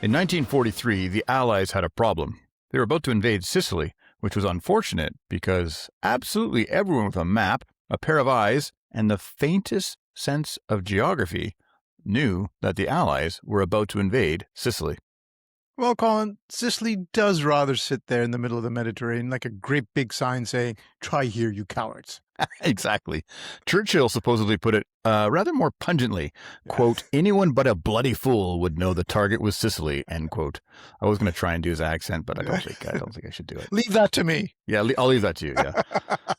In 1943, the Allies had a problem. They were about to invade Sicily, which was unfortunate because absolutely everyone with a map, a pair of eyes, and the faintest sense of geography knew that the Allies were about to invade Sicily. Well, Colin, Sicily does rather sit there in the middle of the Mediterranean like a great big sign saying, "Try here, you cowards." Exactly. Churchill supposedly put it rather more pungently, quote, "Anyone but a bloody fool would know the target was Sicily," end quote. I was going to try and do his accent, but I don't think I should do it. Leave that to me. Yeah, I'll leave that to you, yeah.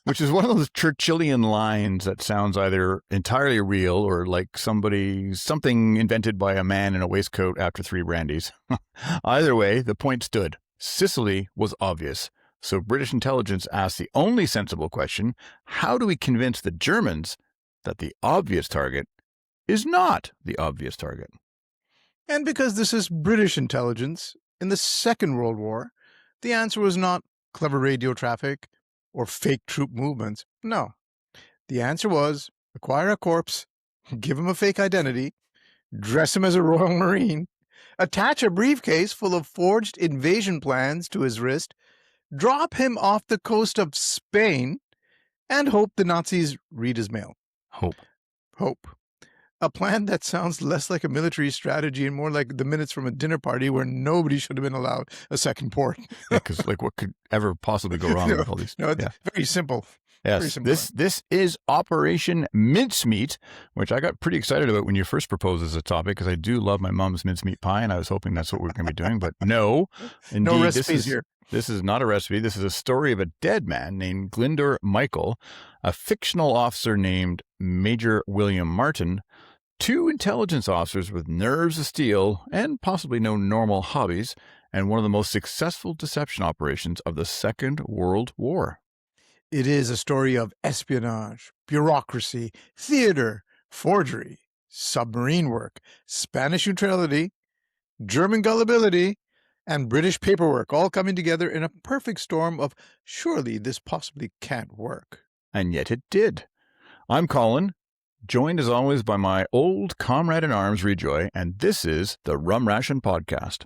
Which is one of those Churchillian lines that sounds either entirely real or like something invented by a man in a waistcoat after 3 brandies. Either way, the point stood. Sicily was obvious. So British intelligence asked the only sensible question: how do we convince the Germans that the obvious target is not the obvious target? And because this is British intelligence, in the Second World War, the answer was not clever radio traffic or fake troop movements. No. The answer was acquire a corpse, give him a fake identity, dress him as a Royal Marine, attach a briefcase full of forged invasion plans to his wrist, drop him off the coast of Spain, and hope the Nazis read his mail. Hope. A plan that sounds less like a military strategy and more like the minutes from a dinner party where nobody should have been allowed a second port. Because what could ever possibly go wrong with all these? No, it's very simple. Yes, very simple. This is Operation Mincemeat, which I got pretty excited about when you first proposed as a topic, because I do love my mom's mincemeat pie, and I was hoping that's what we were going to be doing. But no, indeed, no recipes here. This is not a recipe. This is a story of a dead man named Glyndwr Michael, a fictional officer named Major William Martin, 2 intelligence officers with nerves of steel and possibly no normal hobbies, and one of the most successful deception operations of the Second World War. It is a story of espionage, bureaucracy, theater, forgery, submarine work, Spanish neutrality, German gullibility, and British paperwork all coming together in a perfect storm of surely this possibly can't work. And yet it did. I'm Colin, joined as always by my old comrade in arms, Rejoy, and this is the Rum Ration podcast.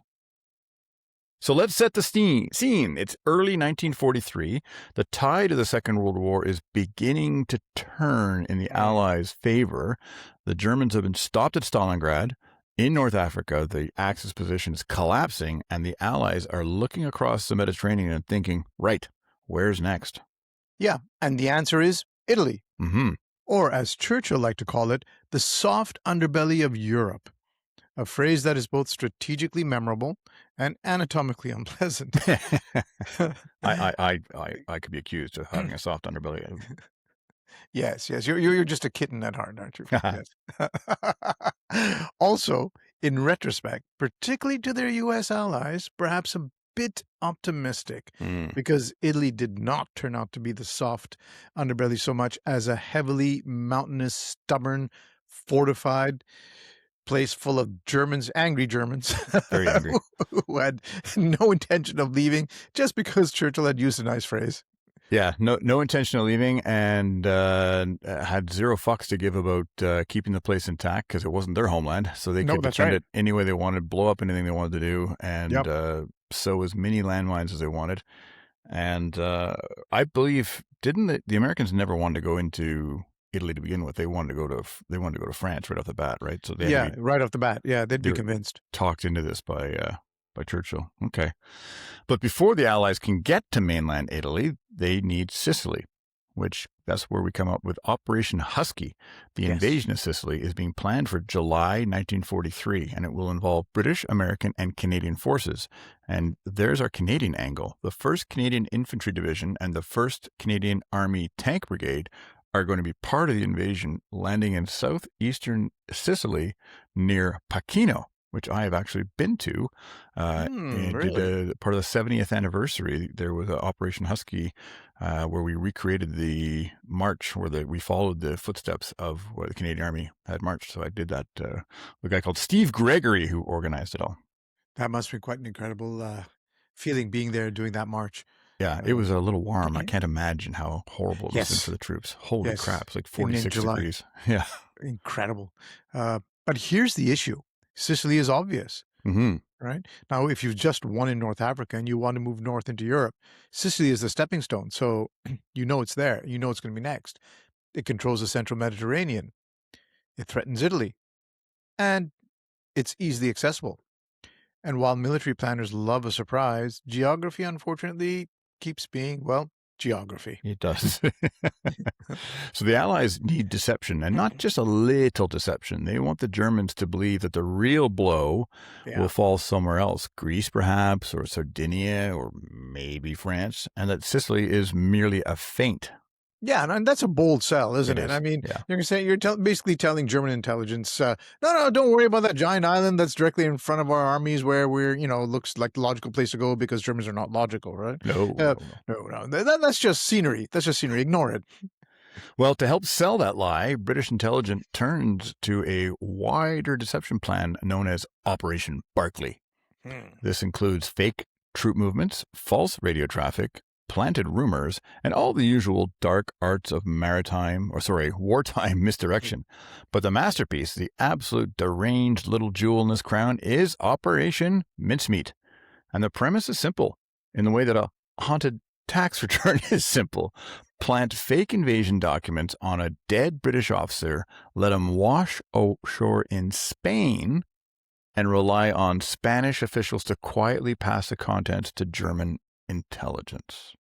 So let's set the scene. It's early 1943. The tide of the Second World War is beginning to turn in the Allies' favor. The Germans have been stopped at Stalingrad. In North Africa, the Axis position is collapsing, and the Allies are looking across the Mediterranean and thinking, right, where's next? Yeah, and the answer is Italy. Mm-hmm. Or, as Churchill liked to call it, the soft underbelly of Europe. A phrase that is both strategically memorable and anatomically unpleasant. I could be accused of having a soft underbelly. Yes. You're just a kitten at heart, aren't you? Yes. Also, in retrospect, particularly to their U.S. allies, perhaps a bit optimistic, because Italy did not turn out to be the soft underbelly so much as a heavily mountainous, stubborn, fortified place full of Germans, angry Germans, very angry, who had no intention of leaving just because Churchill had used a nice phrase. Yeah, no intention of leaving, and had 0 fucks to give about keeping the place intact because it wasn't their homeland, so they could defend it any way they wanted, blow up anything they wanted to do, and sow as many landmines as they wanted. And I believe, didn't the Americans never wanted to go into Italy to begin with? They wanted to go to France right off the bat, right? So right off the bat, they'd be convinced. Talked into this by Churchill. Okay. But before the Allies can get to mainland Italy, they need Sicily, which that's where we come up with Operation Husky. The invasion of Sicily is being planned for July 1943, and it will involve British, American, and Canadian forces. And there's our Canadian angle. The 1st Canadian Infantry Division and the 1st Canadian Army Tank Brigade are going to be part of the invasion, landing in southeastern Sicily near Pachino, which I have actually been to. And did part of the 70th anniversary. There was an Operation Husky where we recreated the march, where we followed the footsteps of where the Canadian Army had marched. So I did that. A guy called Steve Gregory who organized it all. That must be quite an incredible feeling, being there doing that march. Yeah, it was a little warm. I can't imagine how horrible it was for the troops. Holy crap, it's like 46 degrees. Yeah. Incredible. But here's the issue. Sicily is obvious. Mm-hmm. right? Now, if you've just won in North Africa and you want to move north into Europe, Sicily is the stepping stone. So you know it's there. You know it's going to be next. It controls the central Mediterranean. It threatens Italy. And it's easily accessible. And while military planners love a surprise, geography, unfortunately, keeps being, well, geography. It does. So the Allies need deception, and not just a little deception. They want the Germans to believe that the real blow will fall somewhere else, Greece perhaps, or Sardinia, or maybe France, and that Sicily is merely a feint. Yeah, and that's a bold sell, isn't it? Is. I mean, you're basically telling German intelligence, no, don't worry about that giant island that's directly in front of our armies where we're, looks like the logical place to go because Germans are not logical, right? No. That's just scenery. That's just scenery. Ignore it. Well, to help sell that lie, British intelligence turns to a wider deception plan known as Operation Barclay. This includes fake troop movements, false radio traffic, planted rumors, and all the usual dark arts of wartime misdirection. But the masterpiece, the absolute deranged little jewel in this crown, is Operation Mincemeat. And the premise is simple, in the way that a haunted tax return is simple. Plant fake invasion documents on a dead British officer, let him wash ashore in Spain, and rely on Spanish officials to quietly pass the contents to German intelligence.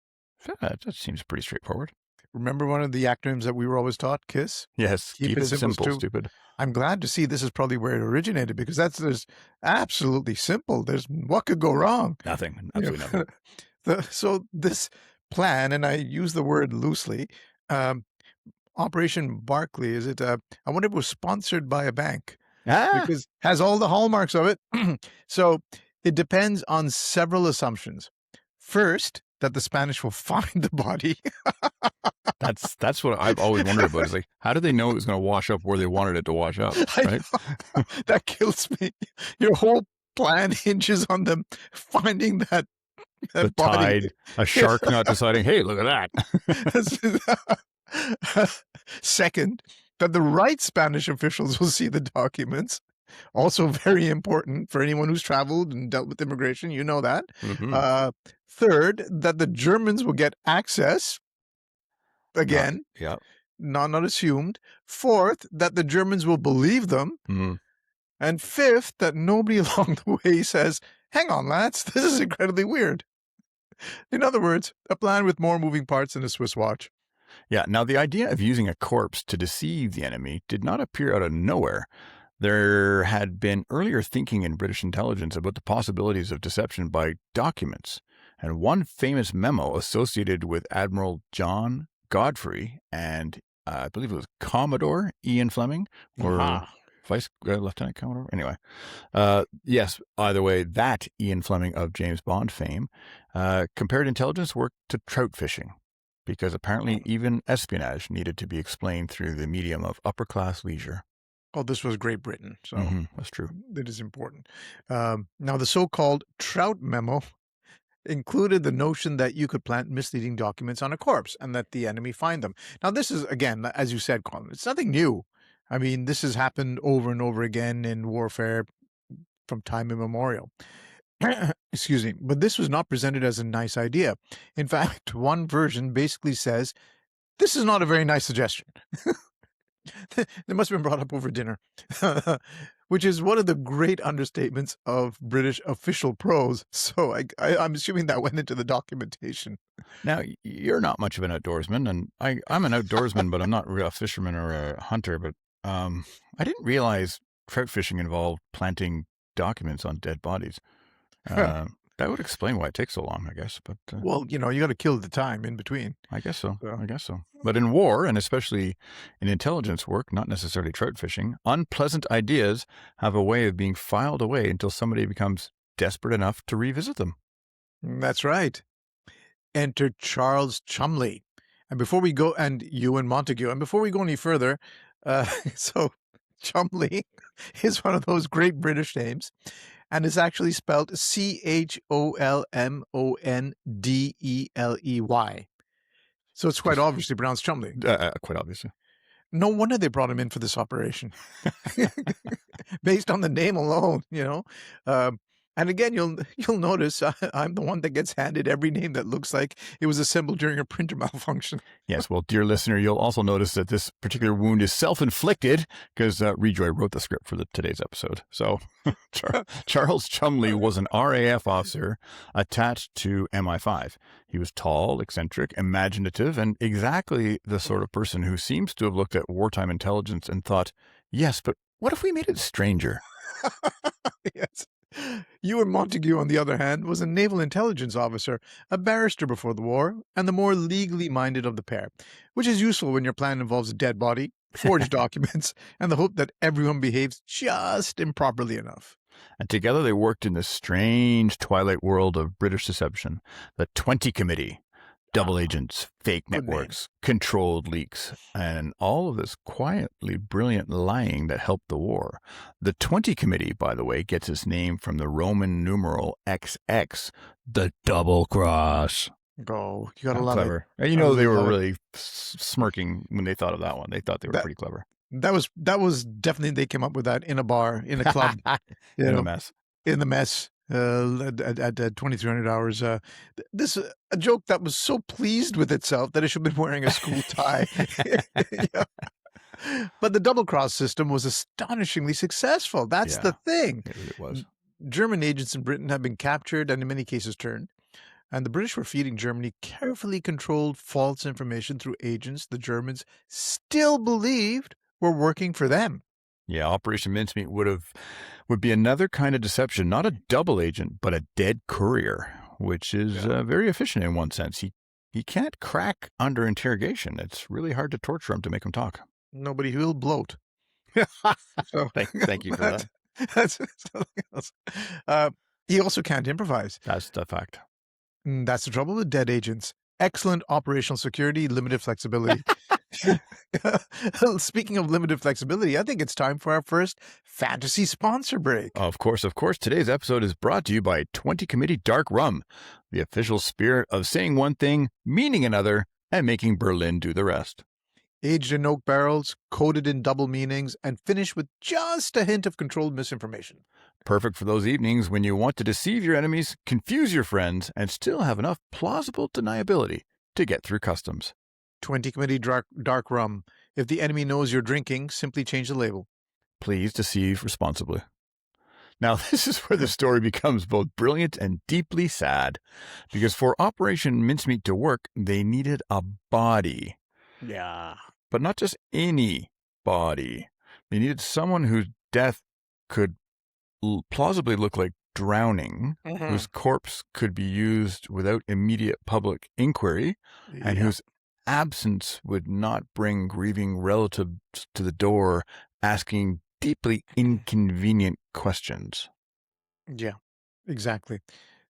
That seems pretty straightforward. Remember one of the acronyms that we were always taught? KISS? Yes, keep it simple, stupid. I'm glad to see this is probably where it originated, because there's absolutely simple. What could go wrong? Nothing. Absolutely nothing. So this plan, and I use the word loosely, Operation Barclay, is it? I wonder if it was sponsored by a bank, because it has all the hallmarks of it. So it depends on several assumptions. First, that the Spanish will find the body. That's what I've always wondered about. Is like, how did they know it was going to wash up where they wanted it to wash up? Right? That kills me. Your whole plan hinges on them finding that the body. Tide, a shark not deciding, hey, look at that. Second, that the right Spanish officials will see the documents. Also very important for anyone who's traveled and dealt with immigration. You know that. Mm-hmm. Third, that the Germans will get access. Again, not assumed. Fourth, that the Germans will believe them. Mm-hmm. And fifth, that nobody along the way says, hang on, lads, this is incredibly weird. In other words, a plan with more moving parts than a Swiss watch. Yeah, now the idea of using a corpse to deceive the enemy did not appear out of nowhere. There had been earlier thinking in British intelligence about the possibilities of deception by documents, and one famous memo associated with Admiral John Godfrey and I believe it was Commodore Ian Fleming, or Vice Lieutenant Commodore. Anyway, yes, either way, that Ian Fleming of James Bond fame compared intelligence work to trout fishing, because apparently even espionage needed to be explained through the medium of upper-class leisure. Oh, this was Great Britain, so that's true. It is important. Now, the so-called Trout memo included the notion that you could plant misleading documents on a corpse and let the enemy find them. Now, this is, again, as you said, Colin, it's nothing new. I mean, this has happened over and over again in warfare from time immemorial. Excuse me. But this was not presented as a nice idea. In fact, one version basically says, this is not a very nice suggestion. They must have been brought up over dinner, which is one of the great understatements of British official prose. So I'm assuming that went into the documentation. Now, you're not much of an outdoorsman, and I'm an outdoorsman, but I'm not a fisherman or a hunter. But I didn't realize trout fishing involved planting documents on dead bodies. That would explain why it takes so long, I guess. But well, you got to kill the time in between. I guess so. But in war, and especially in intelligence work, not necessarily trout fishing, unpleasant ideas have a way of being filed away until somebody becomes desperate enough to revisit them. That's right. Enter Charles Chumley. And before we go, and Ewan Montague, and before we go any further, so Chumley is one of those great British names. And it's actually spelled Cholmondeley. So it's quite obviously pronounced Chumley. Quite obviously. No wonder they brought him in for this operation. Based on the name alone, And again, you'll notice I'm the one that gets handed every name that looks like it was assembled during a printer malfunction. Yes, well, dear listener, you'll also notice that this particular wound is self-inflicted because Rejoy wrote the script for today's episode. So Charles Chumley was an RAF officer attached to MI5. He was tall, eccentric, imaginative, and exactly the sort of person who seems to have looked at wartime intelligence and thought, yes, but what if we made it a stranger? Yes. Ewan Montague, on the other hand, was a naval intelligence officer, a barrister before the war, and the more legally minded of the pair, which is useful when your plan involves a dead body, forged documents, and the hope that everyone behaves just improperly enough. And together they worked in this strange twilight world of British deception, the 20 Committee. Double agents, fake networks, controlled leaks, and all of this quietly brilliant lying that helped the war. The 20 Committee, by the way, gets its name from the Roman numeral XX, the double cross. Oh, you gotta love clever. it. And you know, they were really smirking when they thought of that one. They thought they were pretty clever. That was definitely, they came up with that in a bar, in a club, in a mess. In the mess. At 2300 hours, this a joke that was so pleased with itself that it should have been wearing a school tie. Yeah. But the double cross system was astonishingly successful. That's the thing. It was. German agents in Britain had been captured and in many cases turned, and the British were feeding Germany carefully controlled false information through agents the Germans still believed were working for them. Yeah, Operation Mincemeat would be another kind of deception, not a double agent, but a dead courier, which is very efficient in one sense. He can't crack under interrogation. It's really hard to torture him to make him talk. Nobody will bloat. So, thank you for that. That's something else. He also can't improvise. That's the fact. That's the trouble with dead agents. Excellent operational security, limited flexibility. Speaking of limited flexibility, I think it's time for our first fantasy sponsor break. Of course. Today's episode is brought to you by 20 Committee Dark Rum, the official spirit of saying one thing, meaning another, and making Berlin do the rest. Aged in oak barrels, coated in double meanings, and finished with just a hint of controlled misinformation. Perfect for those evenings when you want to deceive your enemies, confuse your friends, and still have enough plausible deniability to get through customs. 20 Committee Dark Rum. If the enemy knows you're drinking, simply change the label. Please deceive responsibly. Now, this is where the story becomes both brilliant and deeply sad, because for Operation Mincemeat to work, they needed a body. Yeah. But not just any body. They needed someone whose death could plausibly look like drowning, whose corpse could be used without immediate public inquiry, and whose absence would not bring grieving relatives to the door asking deeply inconvenient questions. Yeah, exactly.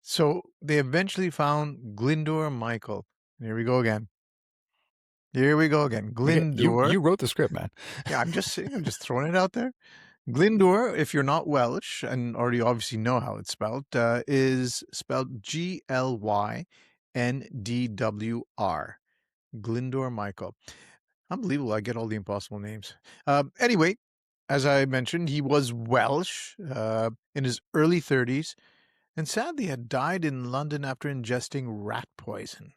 So they eventually found Glyndwr Michael. Here we go again. Glyndwr. You wrote the script, man. Yeah, I'm just throwing it out there. Glyndwr, if you're not Welsh and already obviously know how it's spelled, is spelled Glynndwr. Glyndwr Michael. Unbelievable. I get all the impossible names. Anyway, as I mentioned, he was Welsh in his early 30s and sadly had died in London after ingesting rat poison.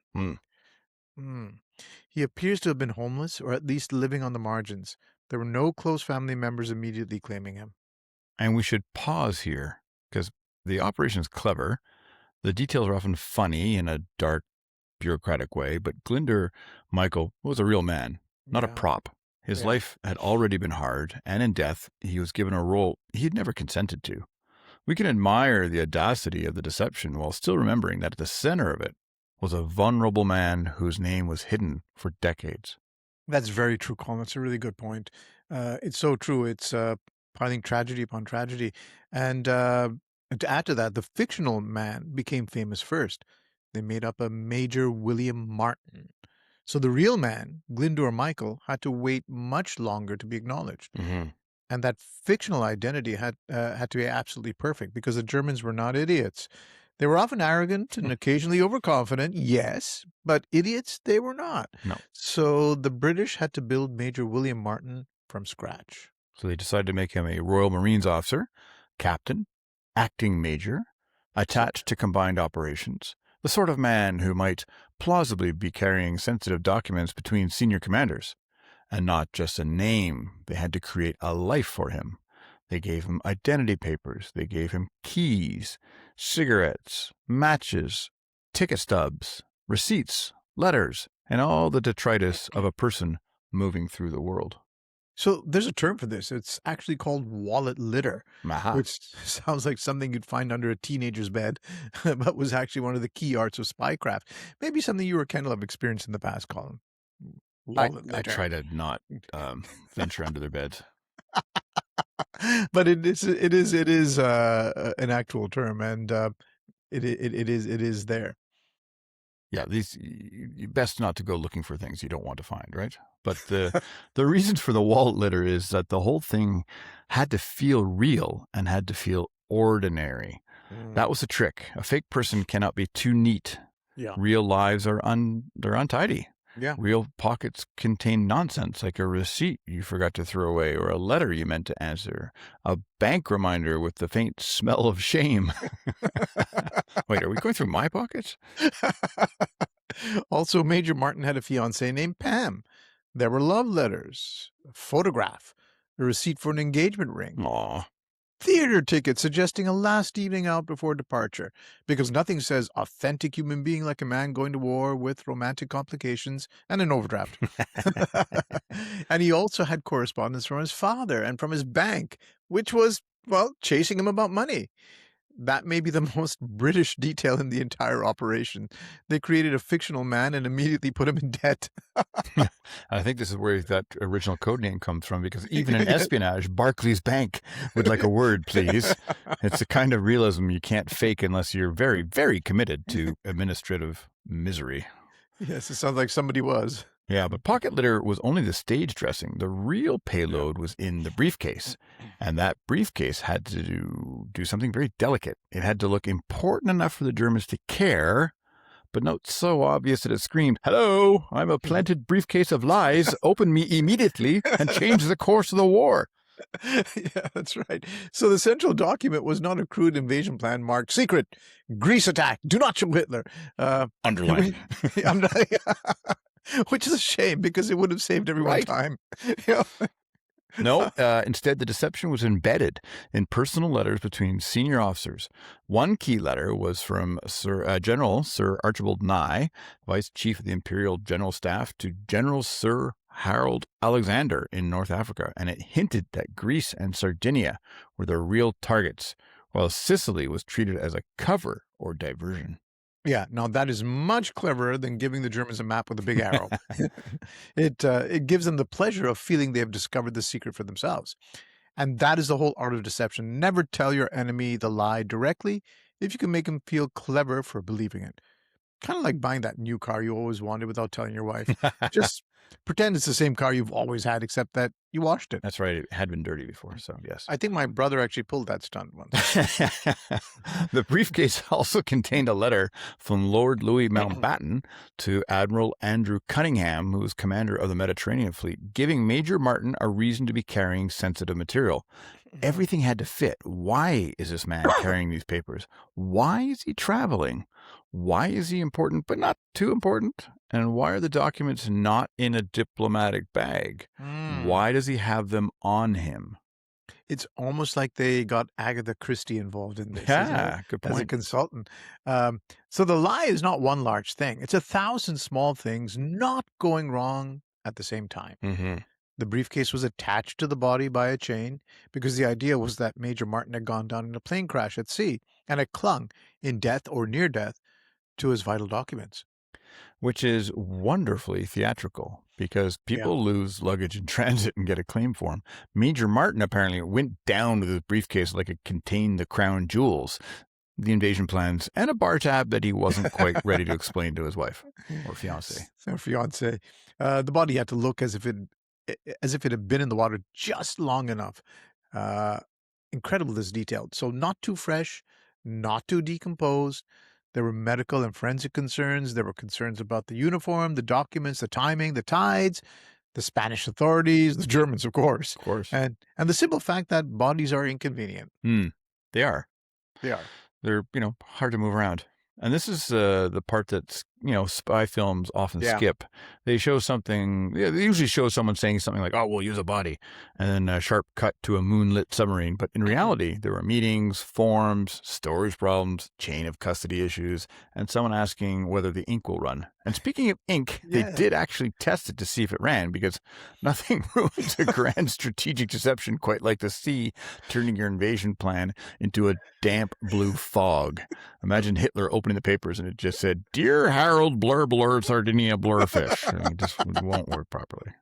He appears to have been homeless or at least living on the margins. There were no close family members immediately claiming him. And we should pause here because the operation's clever. The details are often funny in a dark, bureaucratic way, but Glyndwr Michael was a real man, not a prop. His life had already been hard, and in death, he was given a role he had never consented to. We can admire the audacity of the deception while still remembering that at the center of it was a vulnerable man whose name was hidden for decades. That's very true, Colin. That's a really good point. It's so true. It's piling tragedy upon tragedy. And to add to that, the fictional man became famous first. They made up a Major William Martin. So the real man, Glyndwr Michael, had to wait much longer to be acknowledged. And that fictional identity had to be absolutely perfect because the Germans were not idiots. They were often arrogant and occasionally overconfident, yes, but idiots they were not. No. So the British had to build Major William Martin from scratch. So they decided to make him a Royal Marines officer, captain, acting major, attached to combined operations, the sort of man who might plausibly be carrying sensitive documents between senior commanders. And not just a name, they had to create a life for him. They gave him identity papers, they gave him keys, cigarettes, matches, ticket stubs, receipts, letters, and all the detritus of a person moving through the world. So there's a term for this. It's actually called wallet litter, Aha. which sounds like something you'd find under a teenager's bed, but was actually one of the key arts of spycraft. Maybe something you or Kendall have experienced in the past, Colin. Wallet I litter. try to not venture under their beds. But it is an actual term, and it is there. Yeah, best not to go looking for things you don't want to find, right? But the reason for the wallet litter is that the whole thing had to feel real and had to feel ordinary. That was the trick. A fake person cannot be too neat. Yeah. Real lives are they're untidy. Yeah. Real pockets contain nonsense, like a receipt you forgot to throw away, or a letter you meant to answer, a bank reminder with the faint smell of shame. Wait, are we going through my pockets? Also, Major Martin had a fiancée named Pam. There were love letters, a photograph, a receipt for an engagement ring. Aw. Theater tickets suggesting a last evening out before departure, because nothing says authentic human being like a man going to war with romantic complications and an overdraft. And he also had correspondence from his father and from his bank, which was, well, chasing him about money. That may be the most British detail in the entire operation. They created a fictional man and immediately put him in debt. I think this is where that original code name comes from, because even in espionage, Barclays Bank would like a word, please. It's a kind of realism you can't fake unless you're very, very committed to administrative misery. Yes, it sounds like somebody was. Yeah, but pocket litter was only the stage dressing. The real payload was in the briefcase. And that briefcase had to do something very delicate. It had to look important enough for the Germans to care, but not so obvious that it screamed, "Hello, I'm a planted briefcase of lies. Open me immediately and change the course of the war." Yeah, that's right. So the central document was not a crude invasion plan marked secret, Greece attack, do not show Hitler. Underlined. Which is a shame, because it would have saved everyone Right. time. Yeah. No, instead the deception was embedded in personal letters between senior officers. One key letter was from General Sir Archibald Nye, Vice Chief of the Imperial General Staff, to General Sir Harold Alexander in North Africa, and it hinted that Greece and Sardinia were the real targets, while Sicily was treated as a cover or diversion. Yeah, now that is much cleverer than giving the Germans a map with a big arrow. It gives them the pleasure of feeling they have discovered the secret for themselves. And that is the whole art of deception. Never tell your enemy the lie directly if you can make him feel clever for believing it. Kind of like buying that new car you always wanted without telling your wife. Just pretend it's the same car you've always had, except that you washed it. That's right. It had been dirty before, so yes. I think my brother actually pulled that stunt once. The briefcase also contained a letter from Lord Louis Mountbatten to Admiral Andrew Cunningham, who was commander of the Mediterranean Fleet, giving Major Martin a reason to be carrying sensitive material. Everything had to fit. Why is this man carrying these papers? Why is he traveling? Why is he important but not too important? And why are the documents not in a diplomatic bag? Why does he have them on him? It's almost like they got Agatha Christie involved in this. Yeah, good point. As a consultant. So the lie is not one large thing. It's 1,000 small things not going wrong at the same time. Mm-hmm. The briefcase was attached to the body by a chain because the idea was that Major Martin had gone down in a plane crash at sea and had clung, in death or near death, to his vital documents. Which is wonderfully theatrical, because people lose luggage in transit and get a claim for them. Major Martin apparently went down with his briefcase like it contained the crown jewels, the invasion plans, and a bar tab that he wasn't quite ready to explain to his wife or fiancée. The body had to look as if it had been in the water just long enough. Incredible, this detailed. So not too fresh, not too decomposed. There were medical and forensic concerns. There were concerns about the uniform, the documents, the timing, the tides, the Spanish authorities, the Germans, of course. Of course. And the simple fact that bodies are inconvenient. They are. They are. They're, hard to move around. And this is the part that, spy films often skip. They show something, they usually show someone saying something like, oh, we'll use a body, and then a sharp cut to a moonlit submarine. But in reality, there were meetings, forms, storage problems, chain of custody issues, and someone asking whether the ink will run. And speaking of ink, they did actually test it to see if it ran, because nothing ruins a grand strategic deception quite like the sea turning your invasion plan into a damp blue fog. Imagine Hitler opening the papers and it just said, "Dear Harold Blur Blur Sardinia Blurfish." I mean, it just won't work properly.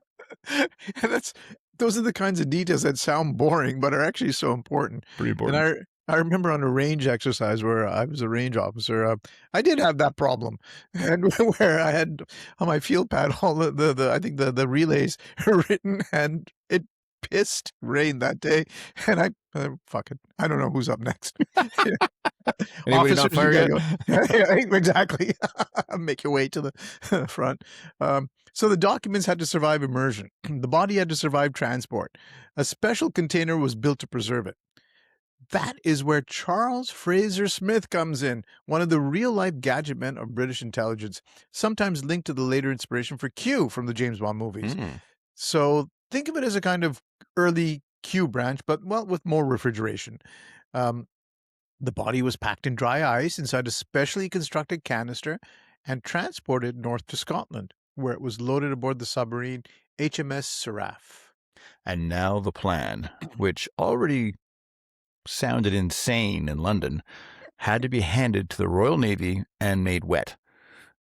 And those are the kinds of details that sound boring, but are actually so important. Pretty important. And I remember on a range exercise where I was a range officer, I did have that problem, and where I had on my field pad all I think the relays written, and it pissed rain that day, and I fuck it, I don't know who's up next. Anybody not fired yet? Yeah, exactly. Make your way to the front. So the documents had to survive immersion. The body had to survive transport. A special container was built to preserve it. That is where Charles Fraser Smith comes in, one of the real-life gadget men of British intelligence, sometimes linked to the later inspiration for Q from the James Bond movies. So think of it as a kind of early Q branch, but, well, with more refrigeration. The body was packed in dry ice inside a specially constructed canister and transported north to Scotland, where it was loaded aboard the submarine HMS Seraph. And now the plan, which already sounded insane in London, had to be handed to the Royal Navy and made wet.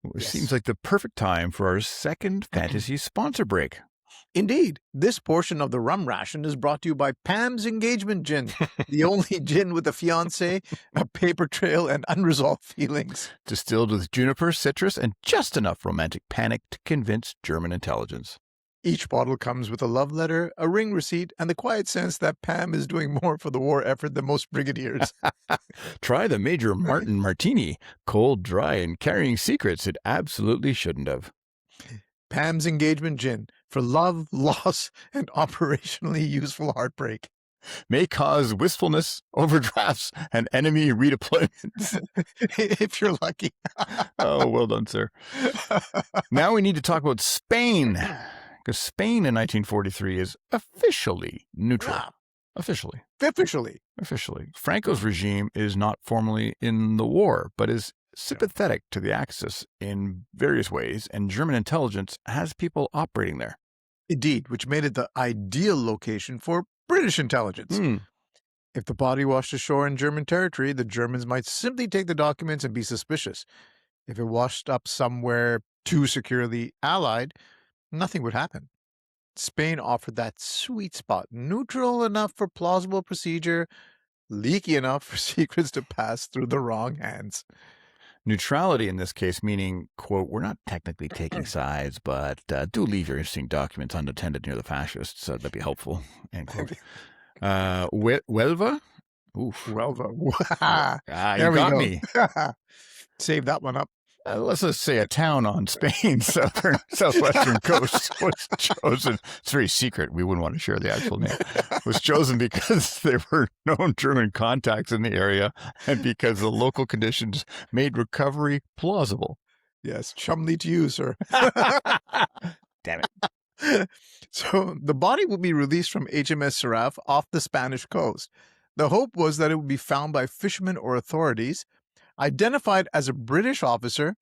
Which seems like the perfect time for our second fantasy sponsor break. Indeed, this portion of the Rum Ration is brought to you by Pam's Engagement Gin, the only gin with a fiancé, a paper trail, and unresolved feelings. Distilled with juniper, citrus, and just enough romantic panic to convince German intelligence. Each bottle comes with a love letter, a ring receipt, and the quiet sense that Pam is doing more for the war effort than most brigadiers. Try the Major Martin Martini, cold, dry, and carrying secrets it absolutely shouldn't have. Pam's Engagement Gin, for love, loss, and operationally useful heartbreak. May cause wistfulness, overdrafts, and enemy redeployments. If you're lucky. Oh, well done, sir. Now we need to talk about Spain, because Spain in 1943 is officially neutral. Officially. Franco's regime is not formally in the war, but is sympathetic to the Axis in various ways, and German intelligence has people operating there. Indeed, which made it the ideal location for British intelligence. If the body washed ashore in German territory, the Germans might simply take the documents and be suspicious. If it washed up somewhere too securely allied, nothing would happen. Spain offered that sweet spot, neutral enough for plausible procedure, leaky enough for secrets to pass through the wrong hands. Neutrality in this case meaning, quote, we're not technically taking sides, but do leave your interesting documents unattended near the fascists. That'd be helpful, end quote. Huelva? Oof. Huelva. You got me. Save that one up. Let's just say a town on Spain's southwestern coast was chosen. It's very secret. We wouldn't want to share the actual name. Was chosen because there were known German contacts in the area and because the local conditions made recovery plausible. Yes, chumly to you, sir. Damn it. So the body would be released from HMS Seraph off the Spanish coast. The hope was that it would be found by fishermen or authorities, identified as a British officer,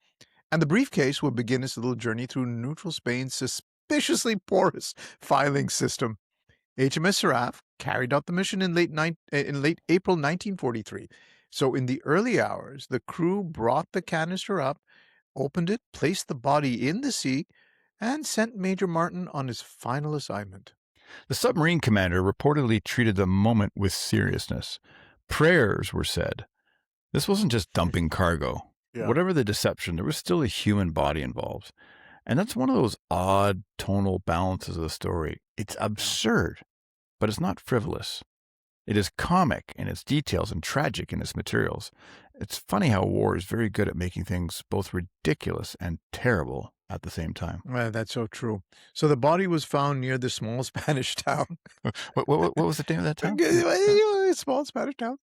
and the briefcase would begin its little journey through neutral Spain's suspiciously porous filing system. HMS Seraph carried out the mission in late April 1943. So in the early hours, the crew brought the canister up, opened it, placed the body in the sea, and sent Major Martin on his final assignment. The submarine commander reportedly treated the moment with seriousness. Prayers were said. This wasn't just dumping cargo. Whatever the deception, there was still a human body involved. And that's one of those odd tonal balances of the story. It's absurd, but it's not frivolous. It is comic in its details and tragic in its materials. It's funny how war is very good at making things both ridiculous and terrible at the same time. Well, that's so true. So the body was found near the small Spanish town. What was the name of that town? A small Spanish town.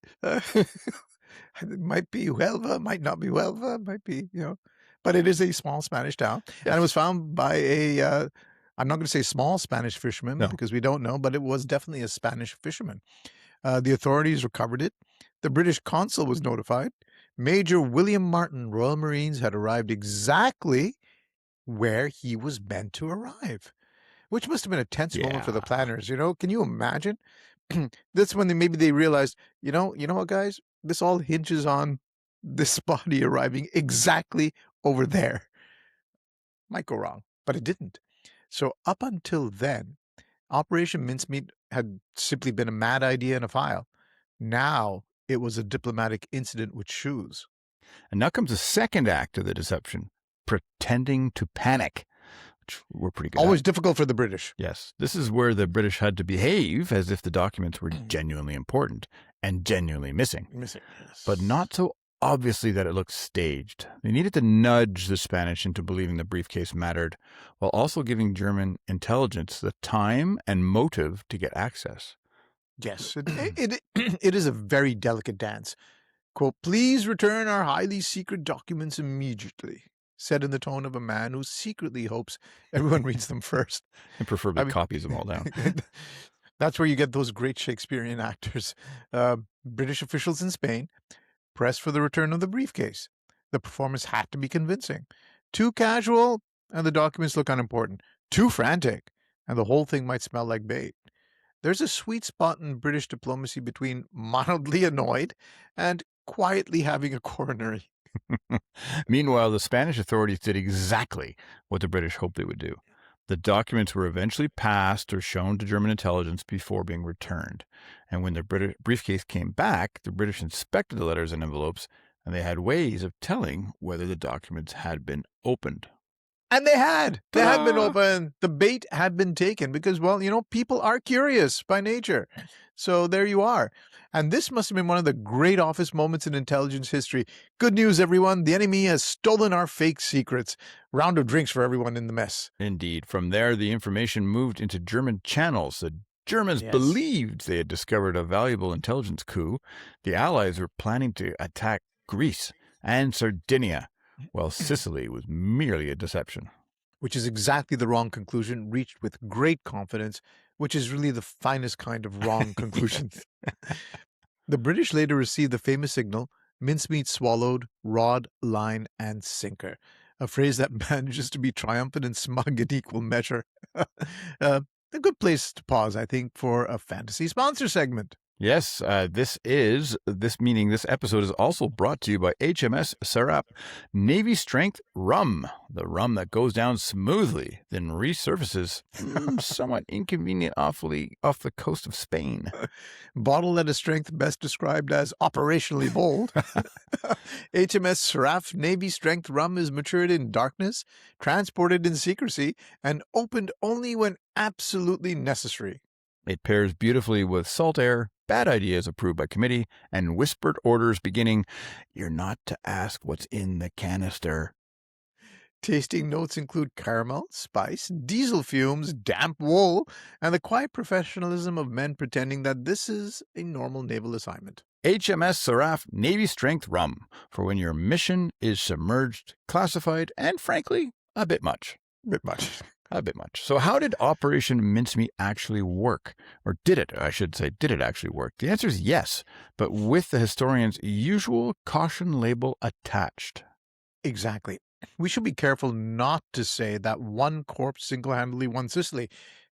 It might be Huelva, might not be Huelva, might be, but it is a small Spanish town. Yes. And it was found by I'm not going to say small Spanish fisherman No. because we don't know, but it was definitely a Spanish fisherman. The authorities recovered it. The British consul was notified. Major William Martin, Royal Marines, had arrived exactly where he was meant to arrive, which must have been a tense moment for the planners. Can you imagine? That's when maybe they realized, you know what, guys, this all hinges on this body arriving exactly over there. Might go wrong, but it didn't. So up until then, Operation Mincemeat had simply been a mad idea in a file. Now it was a diplomatic incident with shoes. And now comes the second act of the deception, pretending to panic, which we're pretty good Always at. difficult for the British. Yes. This is where the British had to behave as if the documents were genuinely important and genuinely missing. Yes. But not so obviously that it looked staged. They needed to nudge the Spanish into believing the briefcase mattered, while also giving German intelligence the time and motive to get access. Yes, it is a very delicate dance. Quote, "Please return our highly secret documents immediately," said in the tone of a man who secretly hopes everyone reads them first. And preferably copies them all down. That's where you get those great Shakespearean actors. British officials in Spain pressed for the return of the briefcase. The performance had to be convincing. Too casual, and the documents look unimportant. Too frantic, and the whole thing might smell like bait. There's a sweet spot in British diplomacy between mildly annoyed and quietly having a coronary. Meanwhile, the Spanish authorities did exactly what the British hoped they would do. The documents were eventually passed or shown to German intelligence before being returned. And when the briefcase came back, the British inspected the letters and envelopes, and they had ways of telling whether the documents had been opened. And they had. They had been opened. The bait had been taken because, well, people are curious by nature. So there you are. And this must have been one of the great office moments in intelligence history. Good news, everyone. The enemy has stolen our fake secrets. Round of drinks for everyone in the mess. Indeed. From there, the information moved into German channels. The Germans believed they had discovered a valuable intelligence coup. The Allies were planning to attack Greece and Sardinia, while Sicily was merely a deception. Which is exactly the wrong conclusion, reached with great confidence, which is really the finest kind of wrong conclusion. The British later received the famous signal, "Mincemeat swallowed, rod, line, and sinker," a phrase that manages to be triumphant and smug in equal measure. A good place to pause, I think, for a fantasy sponsor segment. Yes, this episode is also brought to you by HMS Serap Navy Strength Rum, the rum that goes down smoothly, then resurfaces somewhat inconvenient off the coast of Spain. Bottled at a strength best described as operationally bold, HMS Seraph Navy Strength Rum is matured in darkness, transported in secrecy, and opened only when absolutely necessary. It pairs beautifully with salt air, bad ideas approved by committee, and whispered orders beginning, "You're not to ask what's in the canister." Tasting notes include caramel, spice, diesel fumes, damp wool, and the quiet professionalism of men pretending that this is a normal naval assignment. HMS Seraph Navy Strength Rum, for when your mission is submerged, classified, and frankly, a bit much. A bit much. So how did Operation Mincemeat actually work? Or did it actually work? The answer is yes, but with the historian's usual caution label attached. Exactly. We should be careful not to say that one corps single-handedly won Sicily.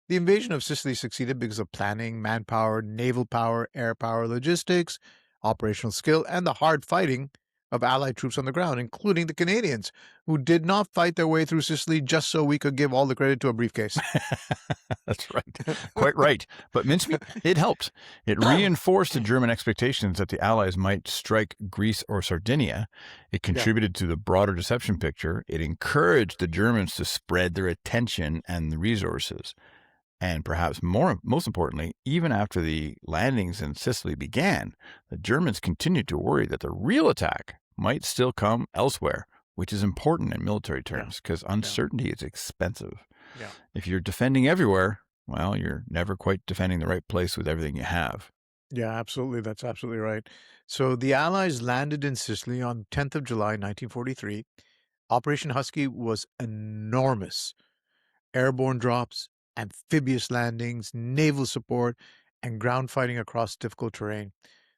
The invasion of Sicily succeeded because of planning, manpower, naval power, air power, logistics, operational skill, and the hard fighting of Allied troops on the ground, including the Canadians, who did not fight their way through Sicily just so we could give all the credit to a briefcase. That's right. Quite right. But mincemeat, it helped. It reinforced the German expectations that the Allies might strike Greece or Sardinia. It contributed to the broader deception picture. It encouraged the Germans to spread their attention and the resources. And perhaps most importantly, even after the landings in Sicily began, the Germans continued to worry that the real attack might still come elsewhere, which is important in military terms because uncertainty is expensive. Yeah. If you're defending everywhere, well, you're never quite defending the right place with everything you have. Yeah, absolutely. That's absolutely right. So the Allies landed in Sicily on 10th of July, 1943. Operation Husky was enormous. Airborne drops, amphibious landings, naval support, and ground fighting across difficult terrain.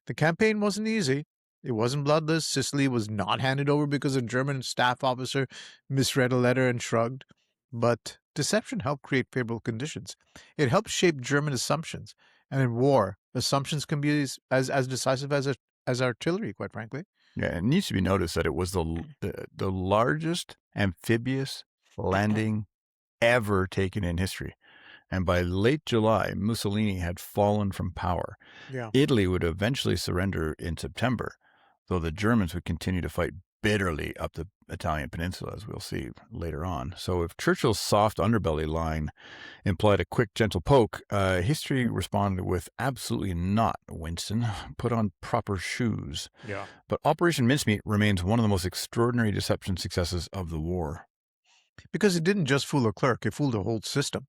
The campaign wasn't easy. It wasn't bloodless. Sicily was not handed over because a German staff officer misread a letter and shrugged. But deception helped create favorable conditions. It helped shape German assumptions. And in war, assumptions can be as decisive as artillery, quite frankly. Yeah, it needs to be noticed that it was the largest amphibious landing ever taken in history. And by late July, Mussolini had fallen from power. Yeah. Italy would eventually surrender in September, though the Germans would continue to fight bitterly up the Italian peninsula, as we'll see later on. So if Churchill's soft underbelly line implied a quick, gentle poke, history responded with absolutely not, Winston. Put on proper shoes. Yeah. But Operation Mincemeat remains one of the most extraordinary deception successes of the war. Because it didn't just fool a clerk, it fooled a whole system.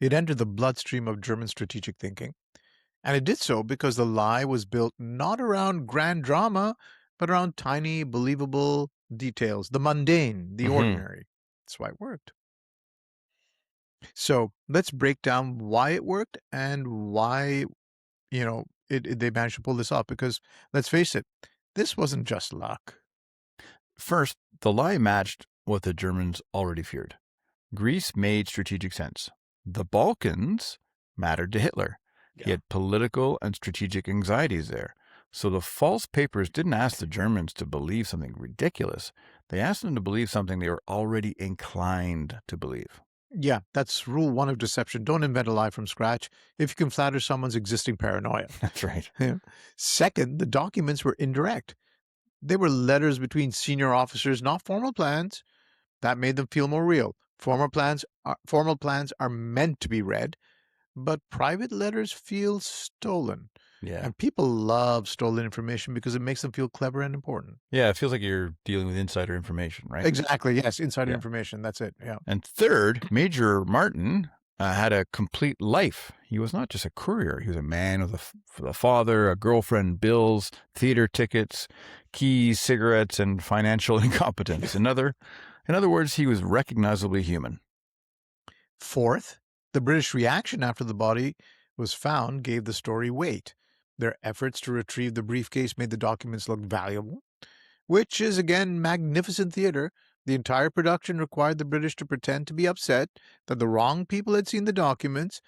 It entered the bloodstream of German strategic thinking. And it did so because the lie was built not around grand drama, but around tiny, believable details, the mundane, the ordinary. That's why it worked. So let's break down why it worked and why, they managed to pull this off. Because let's face it, this wasn't just luck. First, the lie matched what the Germans already feared. Greece made strategic sense. The Balkans mattered to Hitler. He had political and strategic anxieties there. So the false papers didn't ask the Germans to believe something ridiculous. They asked them to believe something they were already inclined to believe. Yeah, that's rule one of deception. Don't invent a lie from scratch if you can flatter someone's existing paranoia. That's right. Second, the documents were indirect. They were letters between senior officers, not formal plans. That made them feel more real. Formal plans are meant to be read, but private letters feel stolen. Yeah. And people love stolen information because it makes them feel clever and important. Yeah, it feels like you're dealing with insider information, right? Exactly. Yes, insider Yeah. information. That's it. Yeah. And third, Major Martin had a complete life. He was not just a courier. He was a man with a father, a girlfriend, bills, theater tickets, keys, cigarettes, and financial incompetence. In other words, he was recognizably human. Fourth, the British reaction after the body was found gave the story weight. Their efforts to retrieve the briefcase made the documents look valuable, which is again magnificent theater. The entire production required the British to pretend to be upset that the wrong people had seen the documents,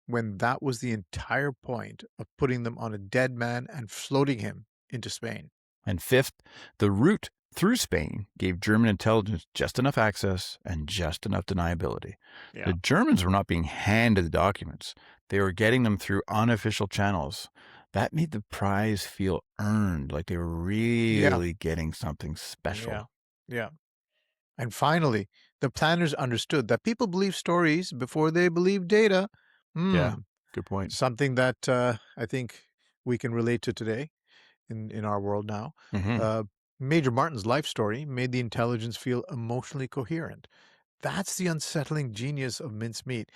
when that was the entire point of putting them on a dead man and floating him into Spain. And fifth, the route through Spain gave German intelligence just enough access and just enough deniability. Yeah. The Germans were not being handed the documents. They were getting them through unofficial channels. That made the prize feel earned, like they were really getting something special. Yeah. And finally, the planners understood that people believe stories before they believe data. Yeah, good point. Something that I think we can relate to today in our world now. Major Martin's life story made the intelligence feel emotionally coherent. That's the unsettling genius of mincemeat.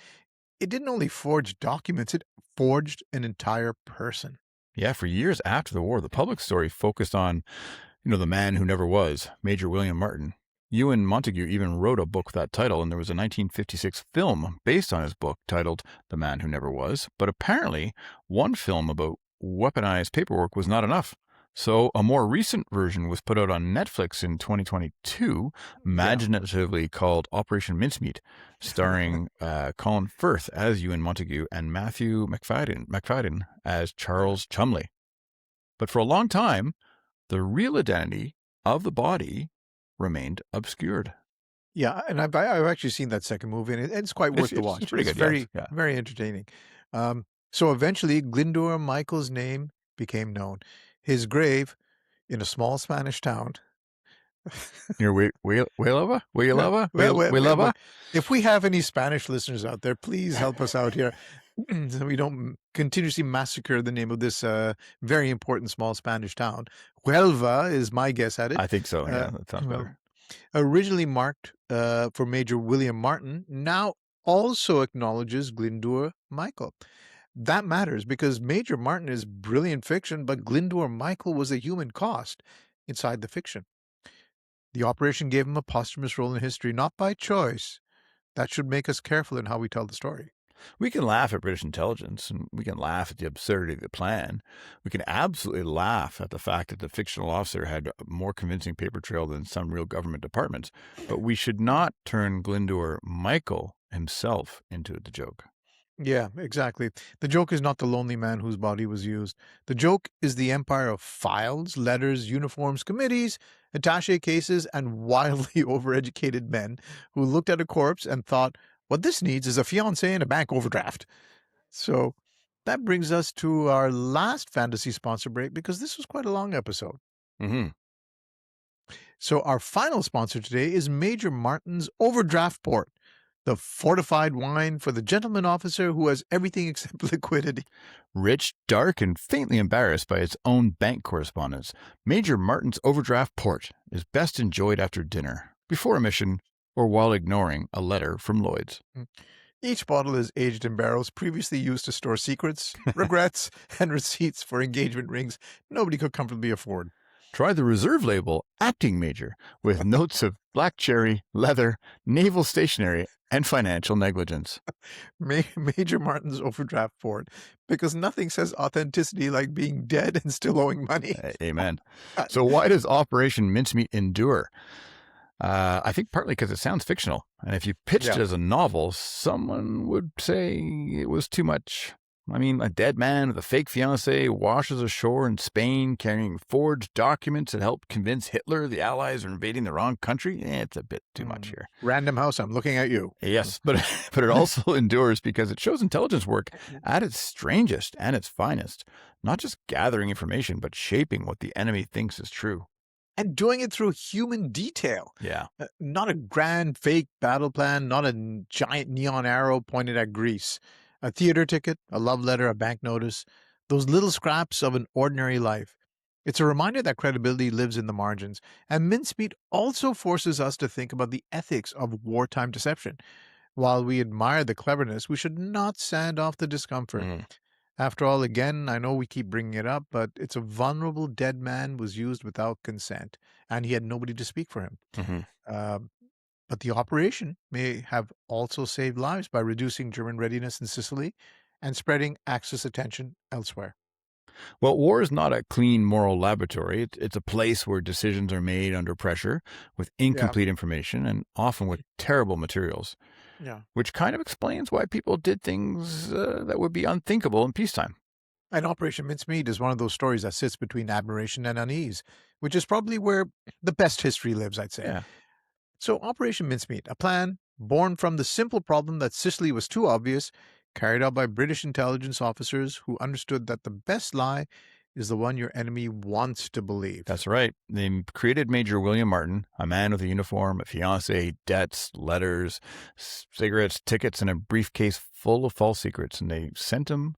It didn't only forge documents, it forged an entire person. Yeah, for years after the war, the public story focused on, the man who never was, Major William Martin. Ewan Montague even wrote a book with that title, and there was a 1956 film based on his book titled The Man Who Never Was. But apparently, one film about weaponized paperwork was not enough. So a more recent version was put out on Netflix in 2022, imaginatively called Operation Mincemeat, starring Colin Firth as Ewan Montague and Matthew McFadden as Charles Chumley. But for a long time, the real identity of the body remained obscured. Yeah, and I've actually seen that second movie, and it's quite worth the watch. It's pretty good. Very, yeah. very entertaining. So eventually, Glyndwr Michael's name became known. His grave in a small Spanish town. Near Huelva? Well, if we have any Spanish listeners out there, please help us out here so we don't continuously massacre the name of this very important small Spanish town. Huelva is my guess at it. I think so. Yeah, that sounds better. Originally marked for Major William Martin, now also acknowledges Glyndwr Michael. That matters because Major Martin is brilliant fiction, but Glyndwr Michael was a human cost inside the fiction. The operation gave him a posthumous role in history, not by choice. That should make us careful in how we tell the story. We can laugh at British intelligence, and we can laugh at the absurdity of the plan. We can absolutely laugh at the fact that the fictional officer had a more convincing paper trail than some real government departments. But we should not turn Glyndwr Michael himself into the joke. Yeah, exactly. The joke is not the lonely man whose body was used. The joke is the empire of files, letters, uniforms, committees, attaché cases, and wildly overeducated men who looked at a corpse and thought, what this needs is a fiancé and a bank overdraft. So that brings us to our last fantasy sponsor break because this was quite a long episode. Mm-hmm. So our final sponsor today is Major Martin's Overdraft Port, the fortified wine for the gentleman officer who has everything except liquidity. Rich, dark, and faintly embarrassed by its own bank correspondence, Major Martin's Overdraft Port is best enjoyed after dinner, before a mission, or while ignoring a letter from Lloyd's. Each bottle is aged in barrels previously used to store secrets, regrets, and receipts for engagement rings nobody could comfortably afford. Try the reserve label Acting Major with notes of black cherry, leather, naval stationery, and financial negligence. Major Martin's Overdraft Port, because nothing says authenticity like being dead and still owing money. Amen. So why does Operation Mincemeat endure? I think partly because it sounds fictional. And if you pitched it as a novel, someone would say it was too much. I mean, a dead man with a fake fiancée washes ashore in Spain carrying forged documents that help convince Hitler the Allies are invading the wrong country. It's a bit too much here. Random House, I'm looking at you. Yes, but it also endures because it shows intelligence work at its strangest and its finest. Not just gathering information, but shaping what the enemy thinks is true. And doing it through human detail. Yeah. Not a grand fake battle plan, not a giant neon arrow pointed at Greece. A theater ticket, a love letter, a bank notice, those little scraps of an ordinary life. It's a reminder that credibility lives in the margins. And Mincemeat also forces us to think about the ethics of wartime deception. While we admire the cleverness, we should not sand off the discomfort. After all, again, I know we keep bringing it up, but it's a vulnerable dead man was used without consent, and he had nobody to speak for him. But the operation may have also saved lives by reducing German readiness in Sicily and spreading Axis attention elsewhere. Well, war is not a clean moral laboratory. It's a place where decisions are made under pressure with incomplete information and often with terrible materials. Yeah. Which kind of explains why people did things that would be unthinkable in peacetime. And Operation Mincemeat is one of those stories that sits between admiration and unease, which is probably where the best history lives, I'd say. Yeah. So Operation Mincemeat, a plan born from the simple problem that Sicily was too obvious, carried out by British intelligence officers who understood that the best lie is the one your enemy wants to believe. That's right. They created Major William Martin, a man with a uniform, a fiancé, debts, letters, cigarettes, tickets, and a briefcase full of false secrets, and they sent him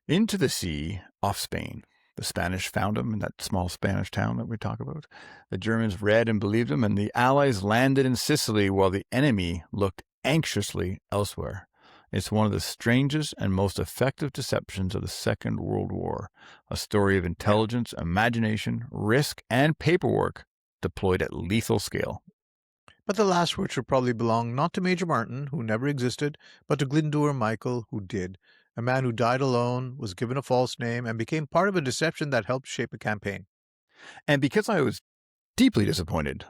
into the sea off Spain. The Spanish found him in that small Spanish town that we talk about. The Germans read and believed him, and the Allies landed in Sicily while the enemy looked anxiously elsewhere. It's one of the strangest and most effective deceptions of the Second World War, a story of intelligence, imagination, risk, and paperwork deployed at lethal scale. But the last word should probably belong not to Major Martin, who never existed, but to Glyndwr Michael, who did. A man who died alone, was given a false name, and became part of a deception that helped shape a campaign. And because I was deeply disappointed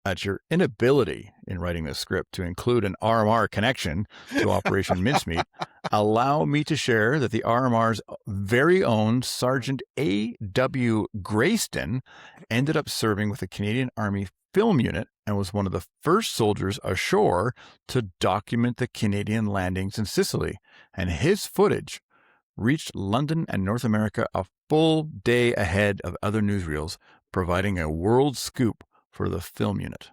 at your inability in writing this script to include an RMR connection to Operation Mincemeat, allow me to share that the RMR's very own Sergeant A.W. Grayston ended up serving with the Canadian Army Film Unit and was one of the first soldiers ashore to document the Canadian landings in Sicily. And his footage reached London and North America a full day ahead of other newsreels, providing a world scoop for the film unit.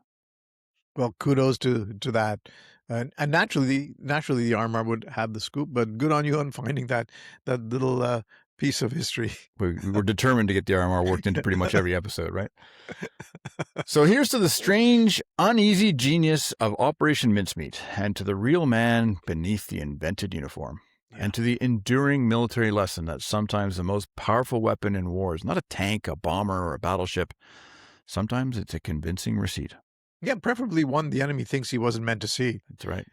Well, kudos to that. And naturally the RMR would have the scoop, but good on you on finding that little piece of history. We were determined to get the RMR worked into pretty much every episode, right? So here's to the strange, uneasy genius of Operation Mincemeat and to the real man beneath the invented uniform. and to the enduring military lesson that sometimes the most powerful weapon in war is not a tank, a bomber, or a battleship. Sometimes it's a convincing receipt. Yeah, preferably one the enemy thinks he wasn't meant to see. That's right.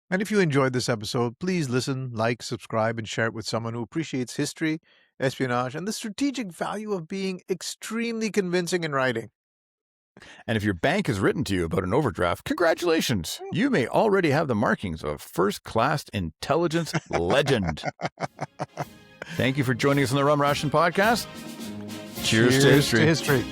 And if you enjoyed this episode, please listen, like, subscribe, and share it with someone who appreciates history, espionage, and the strategic value of being extremely convincing in writing. And if your bank has written to you about an overdraft, congratulations. You may already have the markings of a first-class intelligence legend. Thank you for joining us on the Rum Ration podcast. Cheers to history.